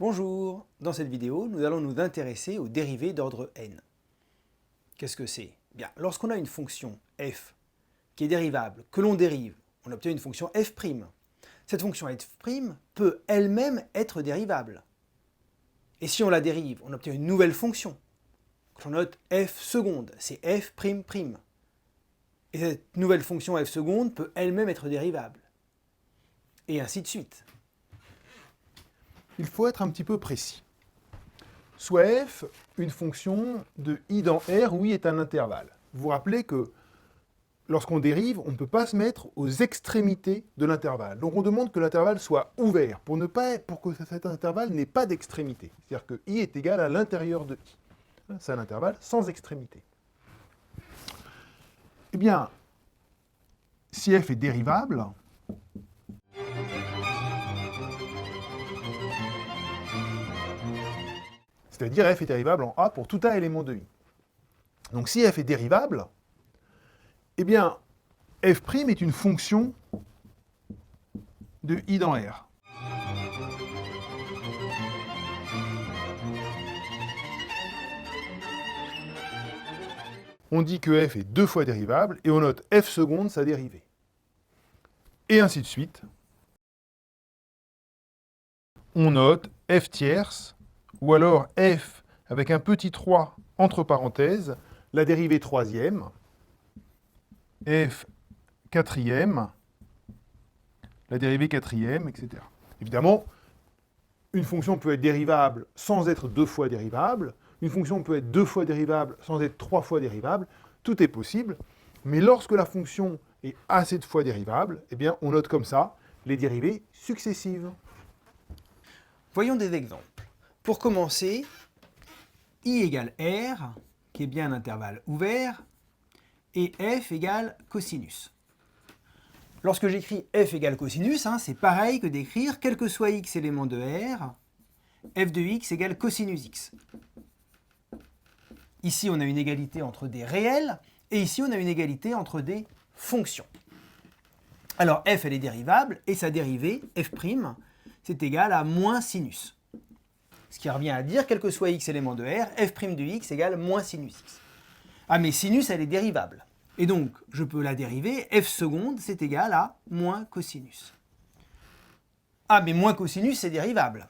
Bonjour, dans cette vidéo, nous allons nous intéresser aux dérivées d'ordre n. Qu'est-ce que c'est? Bien, lorsqu'on a une fonction f qui est dérivable, que l'on dérive, on obtient une fonction f'. Cette fonction f' peut elle-même être dérivable. Et si on la dérive, on obtient une nouvelle fonction, que l'on note f seconde, c'est f''. Et cette nouvelle fonction f seconde peut elle-même être dérivable. Et ainsi de suite. Il faut être un petit peu précis. Soit f une fonction de i dans R où i est un intervalle. Vous vous rappelez que lorsqu'on dérive, on ne peut pas se mettre aux extrémités de l'intervalle. Donc on demande que l'intervalle soit ouvert pour que cet intervalle n'ait pas d'extrémité. C'est-à-dire que i est égal à l'intérieur de i. C'est un intervalle sans extrémité. Eh bien, si f est dérivable, c'est-à-dire f est dérivable en a pour tout a élément de i. Donc si f est dérivable, eh bien, f' est une fonction de i dans R. On dit que f est deux fois dérivable, et on note f seconde sa dérivée. Et ainsi de suite. On note f tierce, ou alors f avec un petit 3 entre parenthèses, la dérivée troisième, f quatrième, la dérivée quatrième, etc. Évidemment, une fonction peut être dérivable sans être deux fois dérivable, une fonction peut être deux fois dérivable sans être trois fois dérivable, tout est possible, mais lorsque la fonction est assez de fois dérivable, eh bien, on note comme ça les dérivées successives. Voyons des exemples. Pour commencer, i égale r, qui est bien un intervalle ouvert, et f égale cosinus. Lorsque j'écris f égale cosinus, c'est pareil que d'écrire, quel que soit x élément de r, f de x égale cosinus x. Ici, on a une égalité entre des réels, et ici, on a une égalité entre des fonctions. Alors, f, elle est dérivable, et sa dérivée, f', c'est égal à moins sinus. Ce qui revient à dire, quel que soit x élément de r, f' de x égale moins sinus x. Ah, mais sinus, elle est dérivable. Et donc, je peux la dériver, f seconde, c'est égal à moins cosinus. Ah, mais moins cosinus, c'est dérivable.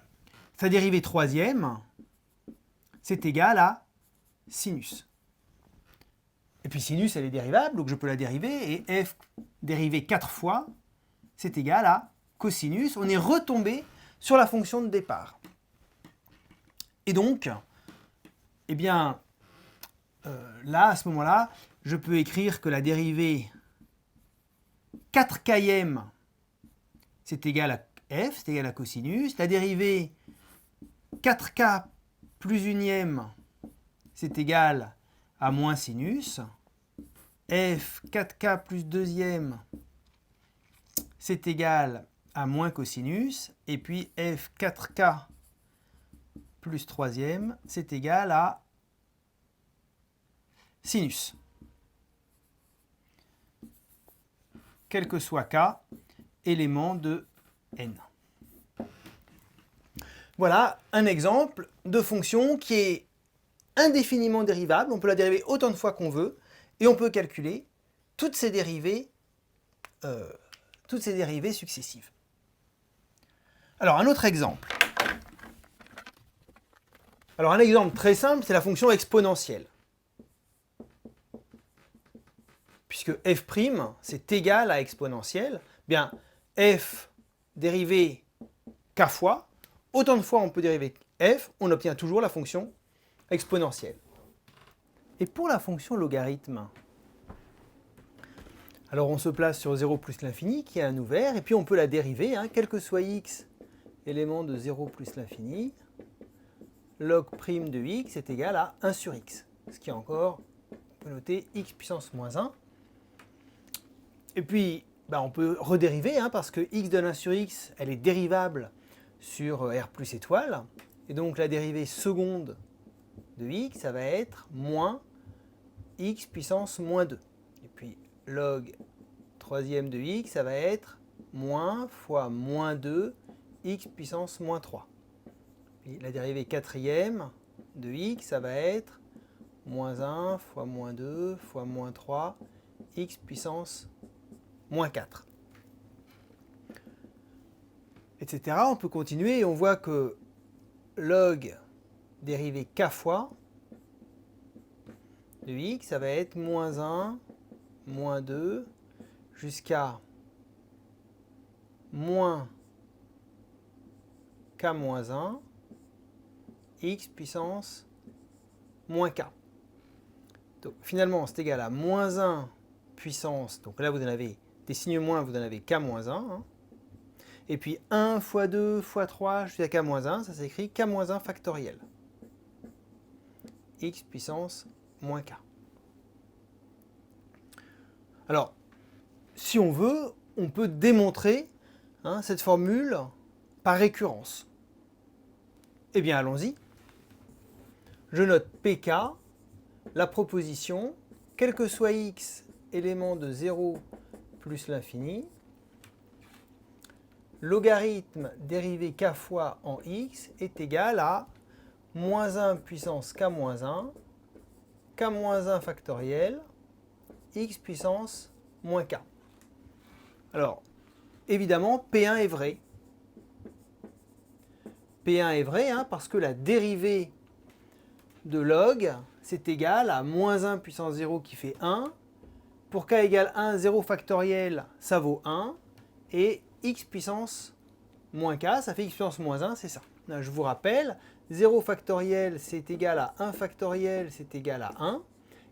Sa dérivée troisième, c'est égal à sinus. Et puis sinus, elle est dérivable, donc je peux la dériver, et f dérivée 4 fois, c'est égal à cosinus. On est retombé sur la fonction de départ. Et donc, eh bien, là, à ce moment-là, je peux écrire que la dérivée 4kème, c'est égal à f, c'est égal à cosinus. La dérivée 4k plus unième, c'est égal à moins sinus. F 4k plus deuxième, c'est égal à moins cosinus. Et puis f 4k plus troisième, c'est égal à sinus. Quel que soit k, élément de n. Voilà un exemple de fonction qui est indéfiniment dérivable. On peut la dériver autant de fois qu'on veut, et on peut calculer toutes ces dérivées successives. Alors, un autre exemple. Alors, un exemple très simple, c'est la fonction exponentielle. Puisque f', c'est égal à exponentielle, bien, f dérivé k fois, autant de fois on peut dériver f, on obtient toujours la fonction exponentielle. Et pour la fonction logarithme, alors on se place sur 0 plus l'infini, qui est un ouvert, et puis on peut la dériver, quel que soit x, élément de 0 plus l'infini, log' de x est égal à 1 sur x. Ce qui est encore, on peut noter x puissance moins 1. Et puis, on peut redériver, parce que x de 1 sur x, elle est dérivable sur r plus étoile. Et donc la dérivée seconde de x, ça va être moins x puissance moins 2. Et puis log troisième de x, ça va être moins fois moins 2 x puissance moins 3. Et la dérivée quatrième de x, ça va être moins 1 fois moins 2 fois moins 3, x puissance moins 4. Etc. On peut continuer et on voit que log dérivée k fois de x, ça va être moins 1, moins 2, jusqu'à moins k moins 1, x puissance moins k. Donc finalement, c'est égal à moins 1 puissance, donc là vous en avez des signes moins, vous en avez k moins 1, hein. Et puis 1 fois 2 fois 3 jusqu'à k moins 1, ça s'écrit k moins 1 factoriel. X puissance moins k. Alors, si on veut, on peut démontrer cette formule par récurrence. Eh bien, allons-y. Je note pk, la proposition, quel que soit x, élément de 0 plus l'infini, logarithme dérivé k fois en x est égal à moins 1 puissance k moins 1, k moins 1 factoriel, x puissance moins k. Alors, évidemment, P1 est vrai. P1 est vrai parce que la dérivée de log, c'est égal à moins 1 puissance 0 qui fait 1. Pour k égale 1, 0 factoriel, ça vaut 1. Et x puissance moins k, ça fait x puissance moins 1, c'est ça. Là, je vous rappelle, 0 factoriel, c'est égal à 1 factoriel, c'est égal à 1.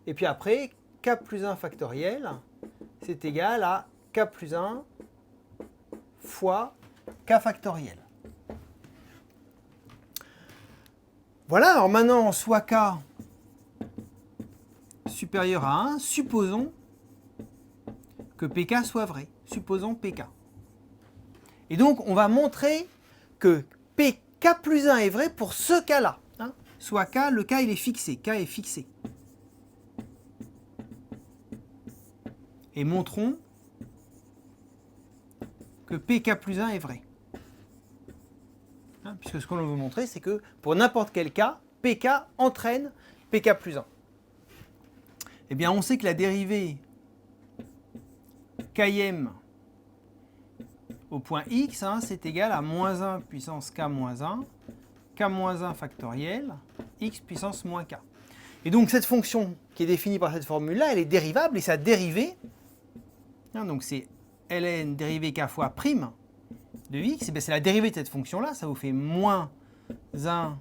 Et puis après, k plus 1 factoriel, c'est égal à k plus 1 fois k factoriel. Voilà, alors maintenant, soit k supérieur à 1, supposons que pk soit vrai. Supposons pk. Et donc, on va montrer que pk plus 1 est vrai pour ce cas-là. Soit k, le k il est fixé. K est fixé. Et montrons que pk plus 1 est vrai. Puisque ce qu'on veut montrer, c'est que pour n'importe quel cas, pk entraîne pk plus 1. Eh bien, on sait que la dérivée km au point x, c'est égal à moins 1 puissance k moins 1, k moins 1 factoriel, x puissance moins k. Et donc cette fonction qui est définie par cette formule-là, elle est dérivable et sa dérivée, donc c'est ln dérivée k fois prime de x, c'est la dérivée de cette fonction-là, ça vous fait moins 1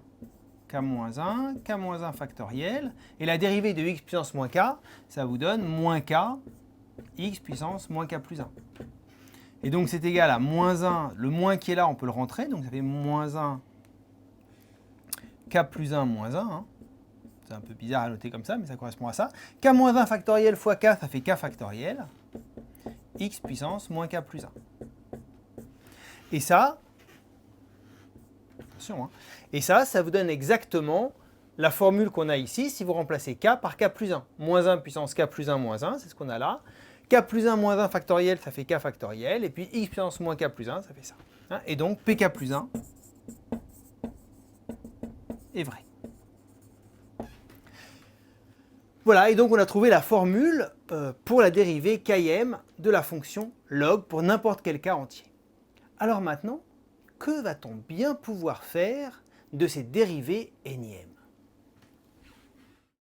k moins 1, k moins 1 factoriel, et la dérivée de x puissance moins k, ça vous donne moins k, x puissance moins k plus 1. Et donc c'est égal à moins 1, le moins qui est là, on peut le rentrer, donc ça fait moins 1 k plus 1 moins 1. C'est un peu bizarre à noter comme ça, mais ça correspond à ça. K moins 1 factoriel fois k, ça fait k factoriel. X puissance moins k plus 1. Et ça, attention, et ça vous donne exactement la formule qu'on a ici si vous remplacez k par k plus 1. Moins 1 puissance k plus 1 moins 1, c'est ce qu'on a là. K plus 1 moins 1 factoriel, ça fait k factoriel. Et puis x puissance moins k plus 1, ça fait ça. Et donc pk plus 1 est vrai. Voilà, et donc on a trouvé la formule pour la dérivée km de la fonction log pour n'importe quel cas entier. Alors maintenant, que va-t-on bien pouvoir faire de ces dérivées énièmes ?